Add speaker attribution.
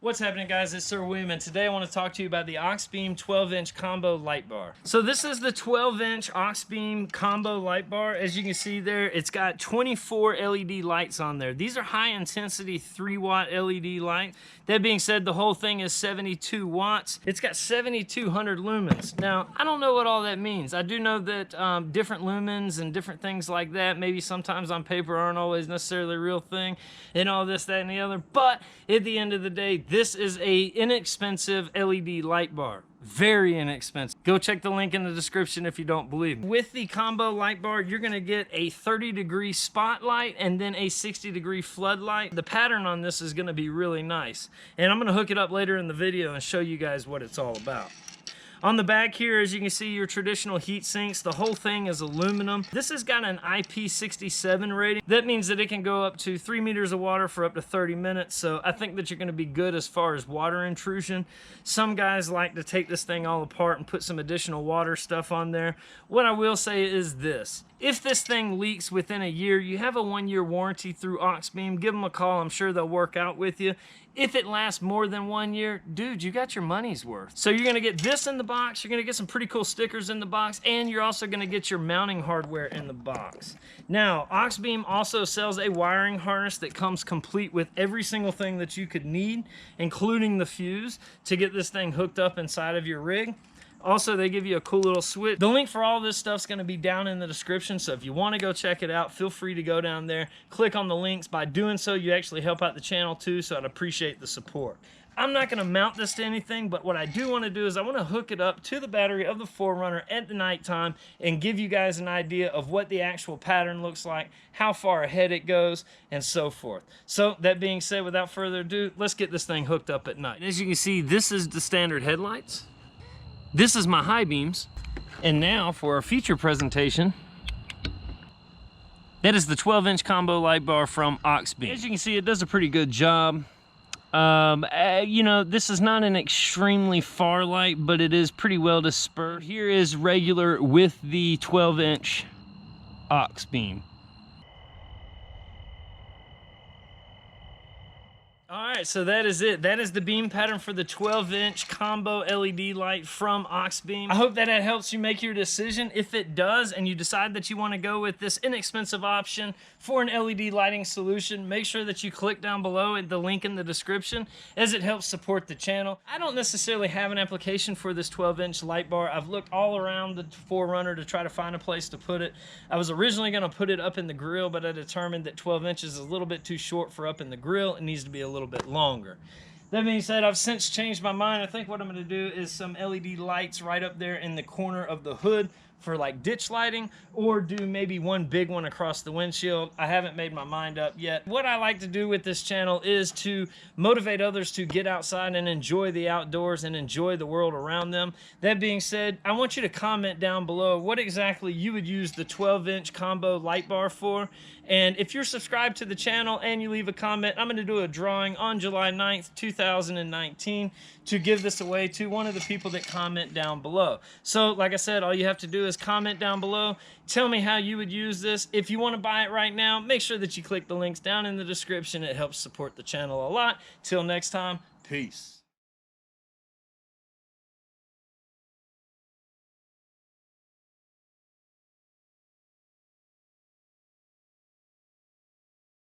Speaker 1: What's happening, guys? It's Sir William, and today I want to talk to you about the Auxbeam 12-inch combo light bar. So this is the 12-inch Auxbeam combo light bar. As you can see there, it's got 24 LED lights on there. These are high-intensity 3-watt LED light. That being said, the whole thing is 72 watts. It's got 7,200 lumens. Now, I don't know what all that means. I do know that different lumens and different things like that, maybe sometimes on paper, aren't always necessarily a real thing, and all this, that, and the other. But at the end of the day, this is a inexpensive LED light bar. Very inexpensive. Go check the link in the description if you don't believe me. With the combo light bar, you're gonna get a 30-degree spotlight and then a 60-degree floodlight. The pattern on this is gonna be really nice. And I'm gonna hook it up later in the video and show you guys what it's all about. On the back here, as you can see, your traditional heat sinks. The whole thing is aluminum. This has got an IP67 rating. That means that it can go up to 3 meters of water for up to 30 minutes. So I think that you're gonna be good as far as water intrusion. Some guys like to take this thing all apart and put some additional water stuff on there. What I will say is this. If this thing leaks within a year, you have a 1-year warranty through Auxbeam. Give them a call. I'm sure they'll work out with you. If it lasts more than 1 year, dude, you got your money's worth. So you're gonna get this in the box, you're gonna get some pretty cool stickers in the box, and you're also gonna get your mounting hardware in the box. Now, Auxbeam also sells a wiring harness that comes complete with every single thing that you could need, including the fuse, to get this thing hooked up inside of your rig. Also, they give you a cool little switch. The link for all this stuff's gonna be down in the description, so if you wanna go check it out, feel free to go down there, click on the links. By doing so, you actually help out the channel too, so I'd appreciate the support. I'm not gonna mount this to anything, but what I do wanna do is I wanna hook it up to the battery of the 4Runner at the nighttime and give you guys an idea of what the actual pattern looks like, how far ahead it goes, and so forth. So that being said, without further ado, let's get this thing hooked up at night. As you can see, this is the standard headlights. This is my high beams. And now for our feature presentation, that is the 12-inch combo light bar from Auxbeam. As you can see, it does a pretty good job. You know, this is not an extremely far light, but it is pretty well dispersed. Here is regular with the 12-inch Auxbeam. All right, so that is it. That is the beam pattern for the 12-inch combo LED light from Auxbeam. I hope that helps you make your decision. If it does, and you decide that you want to go with this inexpensive option for an LED lighting solution, make sure that you click down below at the link in the description, as it helps support the channel. I don't necessarily have an application for this 12-inch light bar. I've looked all around the 4Runner to try to find a place to put it. I was originally going to put it up in the grill, but I determined that 12 inches is a little bit too short for up in the grill. It needs to be a little bit longer. That being said, I've since changed my mind. I think what I'm going to do is some LED lights right up there in the corner of the hood for like ditch lighting, or do maybe one big one across the windshield. I haven't made my mind up yet. What I like to do with this channel is to motivate others to get outside and enjoy the outdoors and enjoy the world around them. That being said, I want you to comment down below what exactly you would use the 12-inch combo light bar for. And if you're subscribed to the channel and you leave a comment, I'm going to do a drawing on July 9th, 2019 to give this away to one of the people that comment down below. So, like I said, all you have to do is comment down below. Tell me how you would use this. If you want to buy it right now, make sure that you click the links down in the description. It helps support the channel a lot. Till next time, peace.